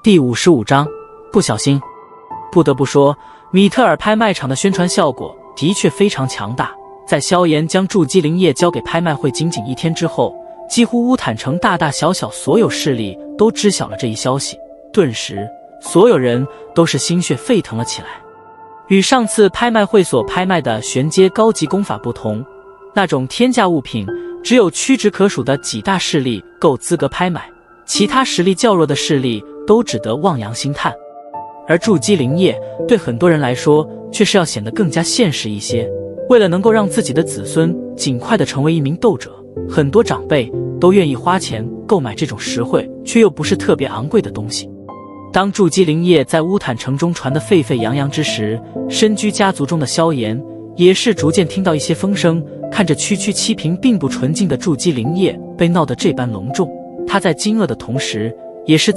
第55章，不小心。不得不说，米特尔拍卖场的宣传效果的确非常强大。在萧炎将筑基灵液交给拍卖会仅仅1天之后，几乎乌坦城大大小小所有势力都知晓了这一消息，顿时所有人都是心血沸腾了起来。与上次拍卖会所拍卖的玄阶高级功法不同，那种天价物品只有屈指可数的几大势力够资格拍买，其他实力较弱的势力都只得望洋兴叹。而筑基灵液对很多人来说却是要显得更加现实一些，为了能够让自己的子孙尽快地成为一名斗者，很多长辈都愿意花钱购买这种实惠却又不是特别昂贵的东西。当筑基灵液在乌坦城中传得沸沸扬扬之时，身居家族中的萧炎也是逐渐听到一些风声，看着区区7瓶并不纯净的筑基灵液被闹得这般隆重，他在惊愕的同时也是